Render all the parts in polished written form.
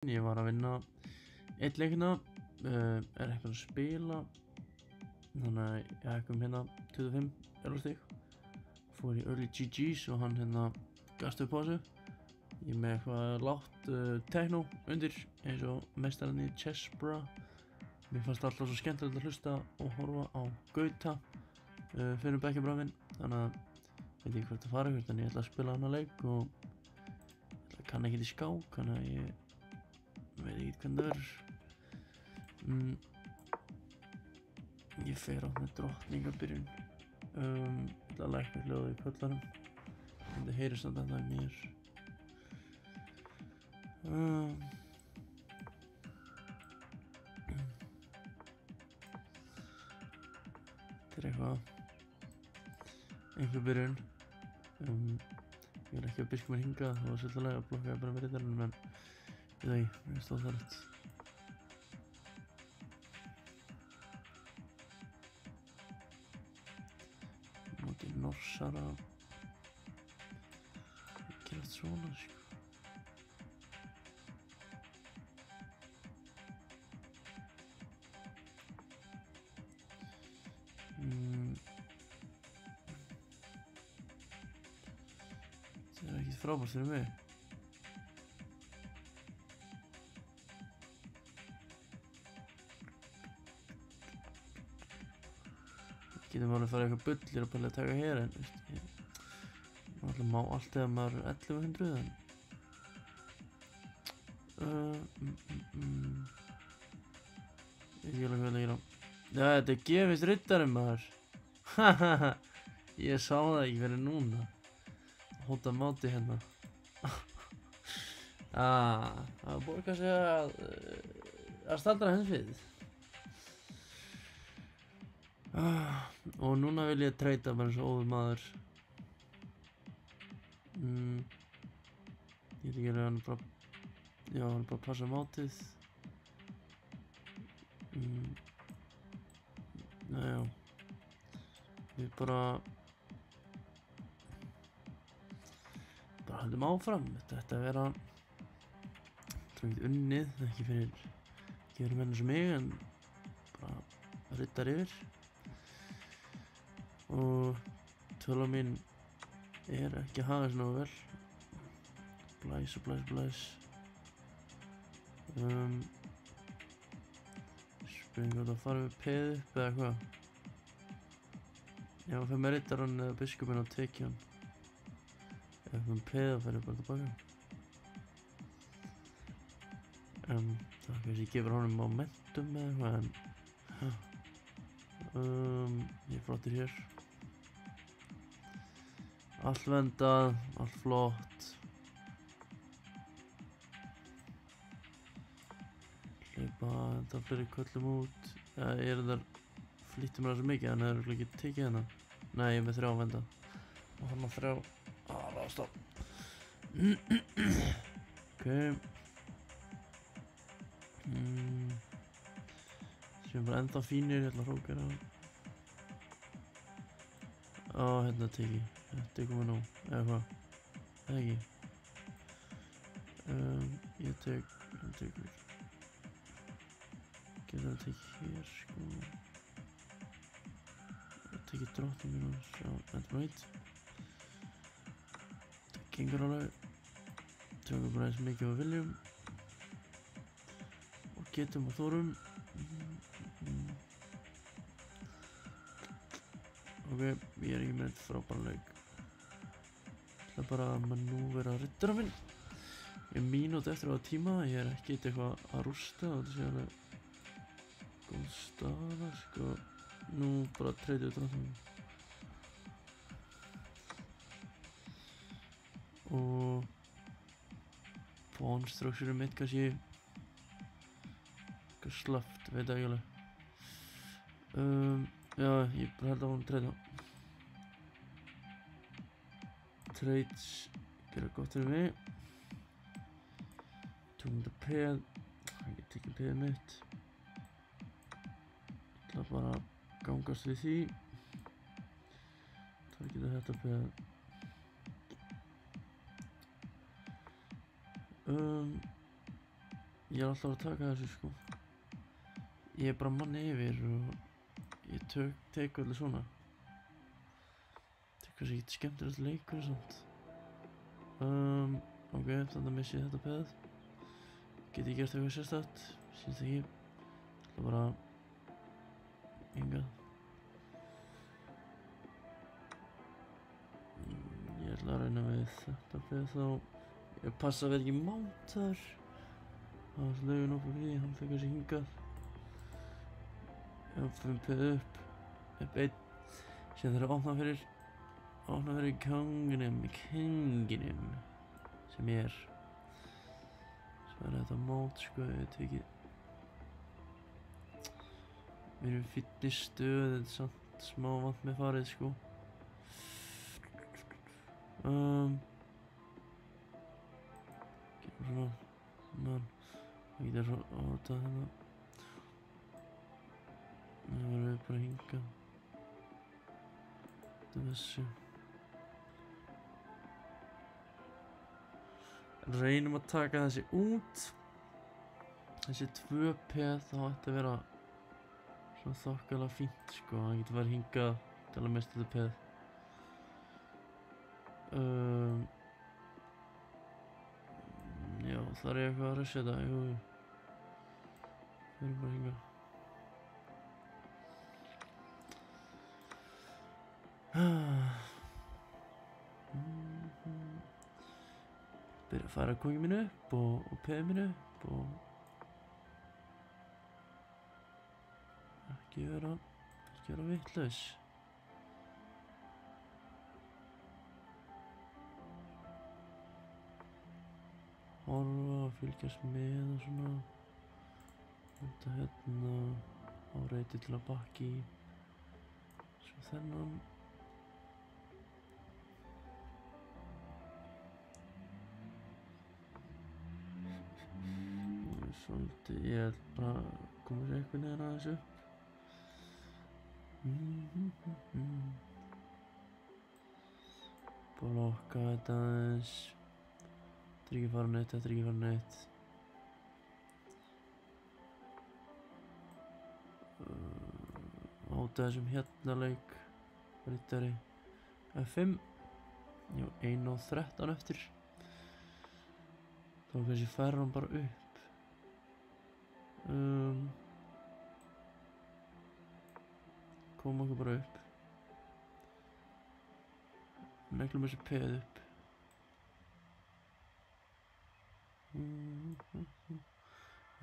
Ég var að vinna einn leikina, er ekki að spila, þannig að ég hekkum hérna 25 eurostig. Fór í early GGs og hann hérna gafst upp á þessu. Ég er með eitthvað lágt techno undir eins og meistarinn í Chessbra. Mér fannst alltaf svo skemmtilegt að hlusta og horfa á Gauta fyrir bekkjabræðin, þannig að veit ekki hvert að fara ykkur, en ég ætla að spila hana leik og ég kann ekkert í skák, þannig að ég veit ekki hvernig það verður. Ég fer átt með drottningabyrjun. Ég ætla að lækka hljóðið í pöllanum, en það heyrist samt ennþá í mér. Þetta er einhver byrjun. Ég er ekki að byrja mér hingað, það var svolítið að blokka bara með rittarinn, en ég veit ekki, mér finnst það þarft. Móti Norsara. Ég ger allt svona, sko. Það er ekkert frábært fyrir mig. Getum alveg farið eitthvað bullir og bara að taka hér, en veist, ég alltaf má allt eða maður er 1100, en ég veit ekki alveg hvað það er á. Já, þetta er gefist riddarinn, maður. Hahaha, ég sá það ekki fyrir núna. Hóta máti hérna. Það borgar sig að staldra henni við. Og núna vil ég treyta bara eins og óður maður. Ég veit ekki alveg, hann er bara, já, hann er bara að passa mátið. Já. Við bara höldum áfram. Þetta ætti að vera unnið, ekki fyrir menn sem mig, en bara riddar yfir. Og tölva mín er ekki að haga þessu nógu vel. Blæs og blæs. Spurning hvort að fara við peð upp eða hvað. Já, fyrir með riddarann eða biskupinn á tekjan. Ef við peð þá fer ég bara tilbaka. Það kannski gefur honum momentum eða eitthvað, en ég er flottur hér. Allt vendað, allt flott. Hleypa þetta fleiri köllum út. Ég er þar flýtti mér það svo mikið, en það er örugglega ekki tekið hérna. Nei, ég er með 3 venda. Og hann á 3. Ráðstopp. Ok. Séum bara ennþá fínir, ég ætla að hrókera. Hérna teki. Þetta er komið nóg, eða hvað? Eða ekki? Ég tekur. Getur það tekið hér, sko. Ég tekið drottningin hans, já, þetta er nætt. Það gengur alveg. Tökum bara eins mikið við viljum. Og getum og þorum. Ok, ég er ekki með þetta frábæra leik. Það er bara að manúvera riddara minn. Ég er mínúti eftir á tíma, ég er ekki eitthvað að rústa og þetta sé alveg góð staða, sko. Nú bara treytið drottningin. Og pawn structure mitt kannski eitthvað slöft, veit ekki alveg. Já, ég bara held að hún treyta. Trades gera gott fyrir mig. Tökum þetta peð. Ég get tekið peðið mitt. Ég ætla bara að gangast við því. Það geta þetta peð. Ég er alltaf að taka þessu sko. Ég er bara manni yfir og ég tek allir svona. Það er kannski ekkert skemmtilegt leikur og svona. Ok, þannig að missi ég þetta peð. Get ég gert eitthvað sérstætt? Sýnst ekki. Það er bara hingað. Ég ætla að reyna við þetta peð þá. Ég passa að vera ekki mántar. Það var slögun upp fyrir því, hann þegar þessi hingað. Ég peð upp 1. Síðan þeirra opna fyrir kanginum sem ég er. Svo er þetta mót sko, ég veit ekki. Við erum fínni stöð, þetta er samt smá vant með farið sko. Getum svona, það getur svo á þetta hérna. Það verður við bara hingað. Þetta er þessu. Reynum að taka þessi út. Þessi 2 peð þá ætti að vera svona þokkalega fínt sko. Það getur verið hingað til að mista þetta peð. Já, þar er eitthvað að rusha þetta. Jú. Förum bara hingað. Byrja að fara kongið mínu upp og peðið mínu upp og ekki vera vitlaus. Horfa og fylgjast með og svona. Þetta hérna á reyti til að bakki. Svo þennan. Svolítið, ég er bara að koma sér eitthvað neðan aðeins upp. Blokka þetta aðeins. Þetta er ekki fara neitt, þetta er ekki fara neitt. Áta þessum hérna leik. Riddari. F5. Já, 1:13 eftir. Þá kannski fær hann bara upp. Koma okkur bara upp. Neglum þessi peð upp.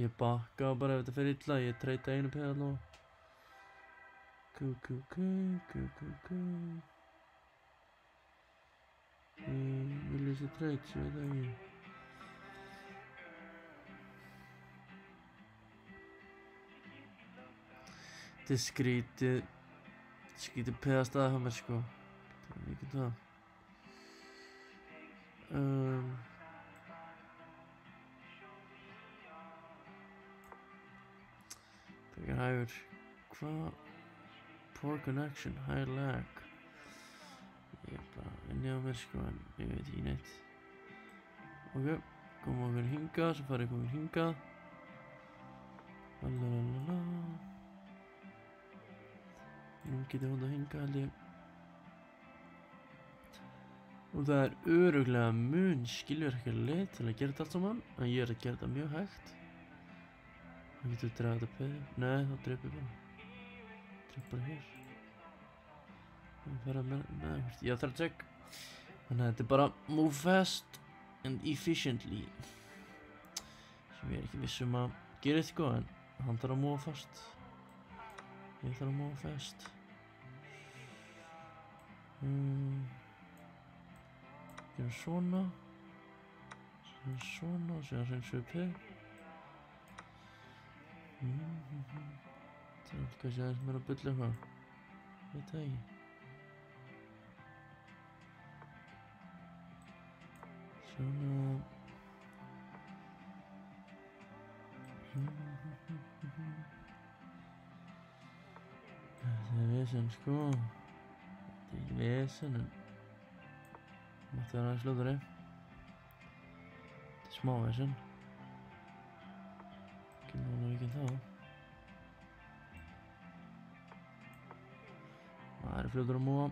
Ég bakka bara ef þetta fer illa. Ég treyta einu peð allavega. Vil ég sé treyt, ég veit það ekki. Þetta er skrítið peðastæði hjá mér sko. Það er ekki það. Frekar hægur. Hvað? Poor connection, high lag. Ég er bara inni á mér sko, en ég veit ekki neitt. Ok, komum okkur hingað, svo farið okkur hingað. Lalalala. Nú getur hún að hingað held ég. Og það er örugglega skilvirkari leið til að gera þetta allt saman. En ég er að gera þetta mjög hægt. Það getur að draga þetta peði. Nei, þá dreip ég bara. Dreip bara hér. Það fer að með hvert. Ég þarf að tjekka. Þannig að þetta er bara move fast and efficiently. Sem ég er ekki viss að gera eitthvað, en hann þarf að move fast. Ég þarf að move fast. Gerum svona. Svona og síðan hreinsum við peð. Það er kannski aðeins meira að bulla eitthvað. Veit það ekki. Svona. Þetta er vesen sko. Þetta er ekki vesen en mátti vera aðeins ljótari. Þetta er smá vesen. ekki það. Það er fljótur að múa.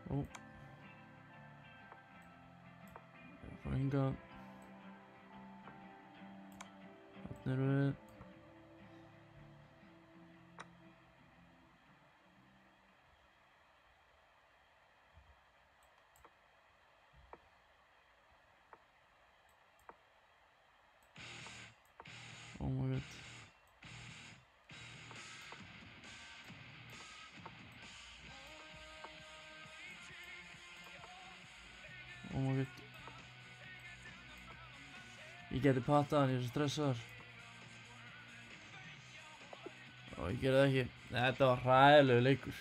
Ó. Ég fara hingað. Þarna erum við. Oh my god. Oh my god. Ég geti pattað hann, ég er svo stressaður. Og ég gerði það ekki. Þetta var hræðilegu leikur.